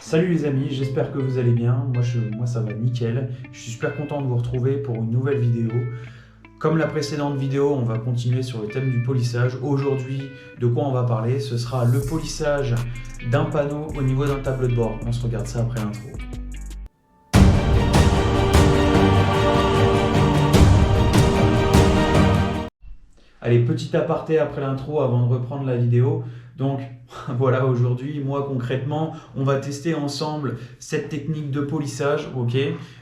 Salut les amis, j'espère que vous allez bien. Moi ça va nickel. Je suis super content de vous retrouver pour une nouvelle vidéo. Comme la précédente vidéo, on va continuer sur le thème du polissage. Aujourd'hui, de quoi on va parler? Ce sera le polissage d'un panneau au niveau d'un tableau de bord. On se regarde ça après l'intro. Allez, petit aparté après l'intro avant de reprendre la vidéo. Donc voilà, aujourd'hui, moi concrètement, on va tester ensemble cette technique de polissage, ok?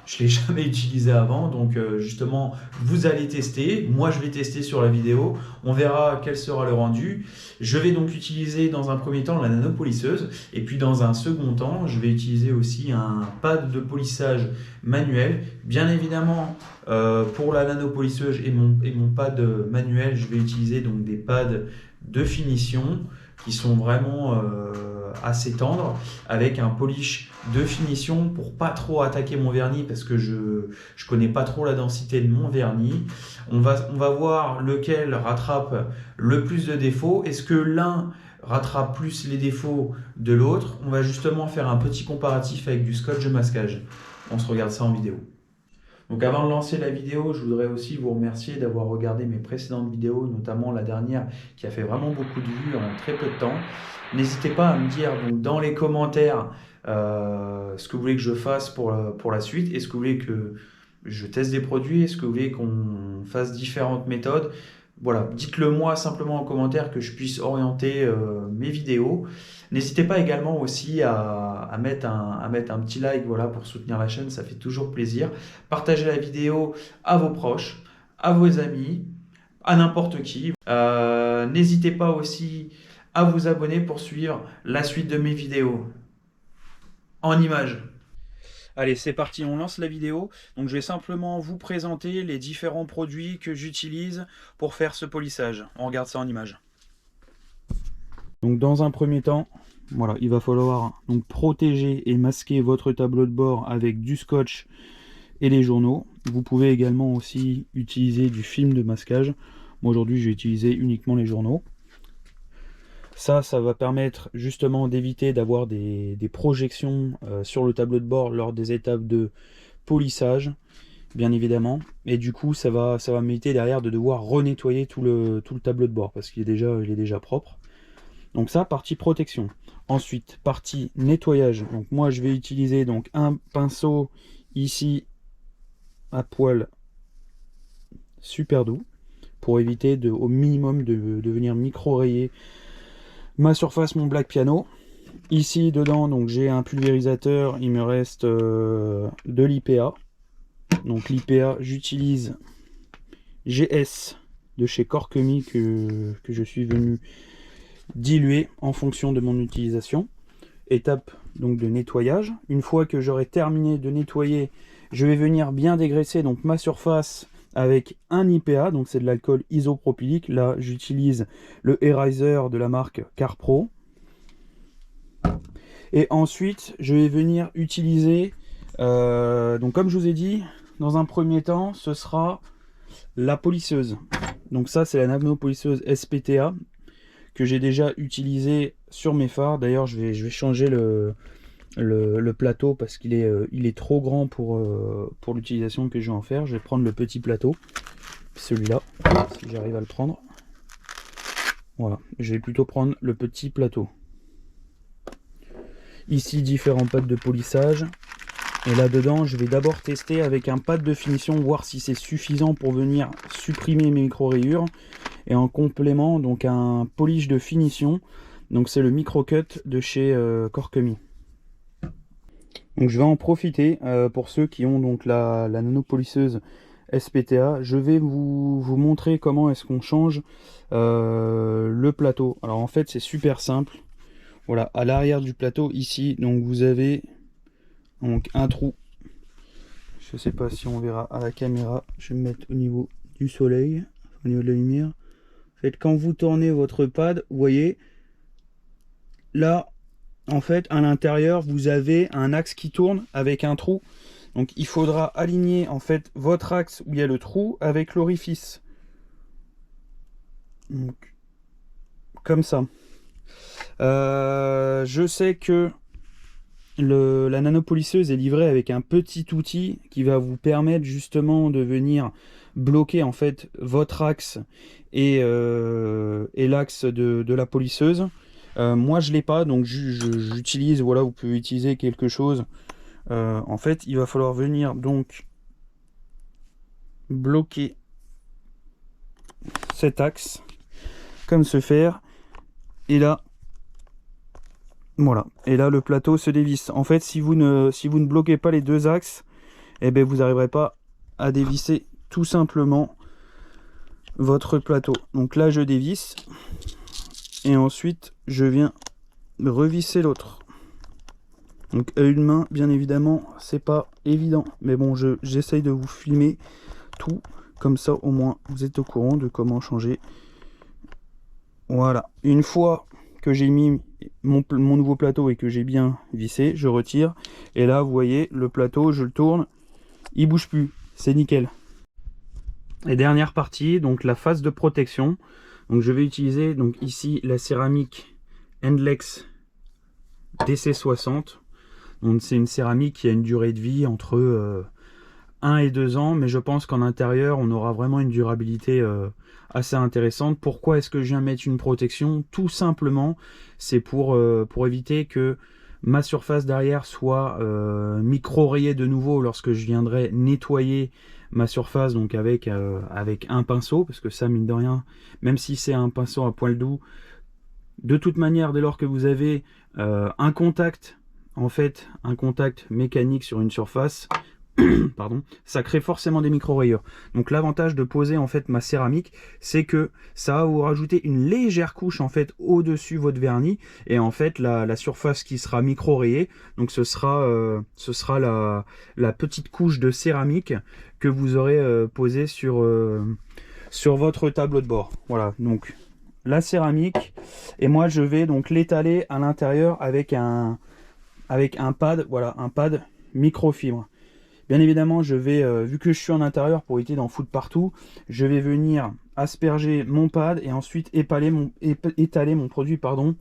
Je ne l'ai jamais utilisée avant, donc justement, vous allez tester. Moi, je vais tester sur la vidéo. On verra quel sera le rendu. Je vais donc utiliser dans un premier temps la nanopolisseuse, et puis dans un second temps, je vais utiliser aussi un pad de polissage manuel. Bien évidemment, pour la nanopolisseuse et mon pad manuel, je vais utiliser donc des pads de finition qui sont vraiment assez tendres, avec un polish de finition pour pas trop attaquer mon vernis, parce que je connais pas trop la densité de mon vernis. On va voir lequel rattrape le plus de défauts. Est-ce que l'un rattrape plus les défauts de l'autre? On va justement faire un petit comparatif avec du scotch de masquage. On se regarde ça en vidéo. Donc avant de lancer la vidéo, je voudrais aussi vous remercier d'avoir regardé mes précédentes vidéos, notamment la dernière qui a fait vraiment beaucoup de vues en très peu de temps. N'hésitez pas à me dire donc, dans les commentaires ce que vous voulez que je fasse pour la suite. Est-ce que vous voulez que je teste des produits? Est-ce que vous voulez qu'on fasse différentes méthodes? Voilà, dites-le moi simplement en commentaire que je puisse orienter mes vidéos. N'hésitez pas également aussi à mettre un petit like, voilà, pour soutenir la chaîne, ça fait toujours plaisir. Partagez la vidéo à vos proches, à vos amis, à n'importe qui. N'hésitez pas aussi à vous abonner pour suivre la suite de mes vidéos en images. Allez, c'est parti, on lance la vidéo. Donc je vais simplement vous présenter les différents produits que j'utilise pour faire ce polissage. On regarde ça en images. Donc dans un premier temps, voilà, il va falloir donc protéger et masquer votre tableau de bord avec du scotch et les journaux. Vous pouvez également aussi utiliser du film de masquage. Moi aujourd'hui j'ai utilisé uniquement les journaux. Ça va permettre justement d'éviter d'avoir des projections sur le tableau de bord lors des étapes de polissage, bien évidemment. Et du coup ça va m'éviter derrière de devoir renettoyer tout le tableau de bord parce qu'il est déjà propre. Donc ça, partie protection. Ensuite, partie nettoyage. Donc moi, je vais utiliser donc un pinceau ici à poil super doux pour éviter au minimum de venir micro-rayer ma surface, mon black piano. Ici, dedans, donc j'ai un pulvérisateur. Il me reste de l'IPA. Donc l'IPA, j'utilise GS de chez Corkemi que je suis venu diluer en fonction de mon utilisation. Étape donc de nettoyage. Une fois que j'aurai terminé de nettoyer, je vais venir bien dégraisser donc ma surface avec un IPA, donc c'est de l'alcool isopropylique. Là j'utilise le Eraser de la marque Carpro. Et ensuite je vais venir utiliser, donc comme je vous ai dit, dans un premier temps ce sera la polisseuse. Donc ça c'est la nanopolisseuse SPTA que j'ai déjà utilisé sur mes phares. D'ailleurs je vais changer le plateau parce qu'il est, il est trop grand pour l'utilisation que je vais en faire. Je vais prendre le petit plateau, celui-là, si j'arrive à le prendre. Voilà, je vais plutôt prendre le petit plateau. Ici, différents pads de polissage. Et là-dedans, je vais d'abord tester avec un pad de finition, voir si c'est suffisant pour venir supprimer mes micro-rayures. Et en complément, donc un polish de finition. Donc c'est le Micro-Cut de chez Corkemi. Donc je vais en profiter pour ceux qui ont donc la nanopolisseuse SPTA. Je vais vous montrer comment est-ce qu'on change le plateau. Alors en fait c'est super simple. Voilà, à l'arrière du plateau ici, donc vous avez donc un trou. Je sais pas si on verra à la caméra. Je vais me mettre au niveau du soleil, au niveau de la lumière. En fait, quand vous tournez votre pad, vous voyez là. En fait, à l'intérieur, vous avez un axe qui tourne avec un trou. Donc, il faudra aligner en fait votre axe où il y a le trou avec l'orifice. Donc, comme ça. Je sais que la nanopolisseuse est livrée avec un petit outil qui va vous permettre justement de venir bloquer en fait votre axe et l'axe de la polisseuse. Moi je l'ai pas, donc j'utilise, voilà, vous pouvez utiliser quelque chose. En fait il va falloir venir donc bloquer cet axe comme ce fer, et là voilà, et là le plateau se dévisse. En fait si vous ne bloquez pas les deux axes, eh ben vous n'arriverez pas à dévisser tout simplement votre plateau. Donc là je dévisse et ensuite je viens revisser l'autre. Donc à une main, bien évidemment c'est pas évident, mais bon, j'essaye de vous filmer tout, comme ça au moins vous êtes au courant de comment changer. Voilà, une fois que j'ai mis mon nouveau plateau et que j'ai bien vissé, je retire, et là vous voyez le plateau, je le tourne, il bouge plus, c'est nickel. Et dernière partie, donc la phase de protection. Donc je vais utiliser donc ici la céramique Endlex DC60. Donc c'est une céramique qui a une durée de vie entre 1 et 2 ans, mais je pense qu'en intérieur on aura vraiment une durabilité assez intéressante. Pourquoi est-ce que je viens mettre une protection? Tout simplement c'est pour éviter que ma surface derrière soit micro-rayée de nouveau lorsque je viendrai nettoyer ma surface, donc avec un pinceau, parce que ça, mine de rien, même si c'est un pinceau à poil doux, de toute manière, dès lors que vous avez un contact, en fait, un contact mécanique sur une surface, pardon, ça crée forcément des micro-rayures. Donc l'avantage de poser en fait ma céramique, c'est que ça va vous rajouter une légère couche en fait au-dessus votre vernis, et en fait la surface qui sera micro-rayée, donc ce sera la petite couche de céramique que vous aurez posée sur votre tableau de bord. Voilà, donc la céramique, et moi je vais donc l'étaler à l'intérieur avec un pad, voilà, un pad microfibre. Bien évidemment, je vais, vu que je suis en intérieur pour éviter d'en foutre partout, je vais venir asperger mon pad et ensuite étaler mon produit, pardon,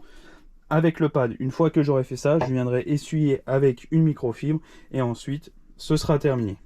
avec le pad. Une fois que j'aurai fait ça, je viendrai essuyer avec une microfibre et ensuite ce sera terminé.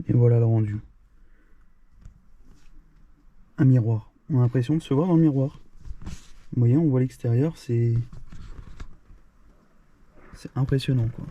Et voilà le rendu. Un miroir. On a l'impression de se voir dans le miroir. Vous voyez, on voit l'extérieur, c'est impressionnant quoi.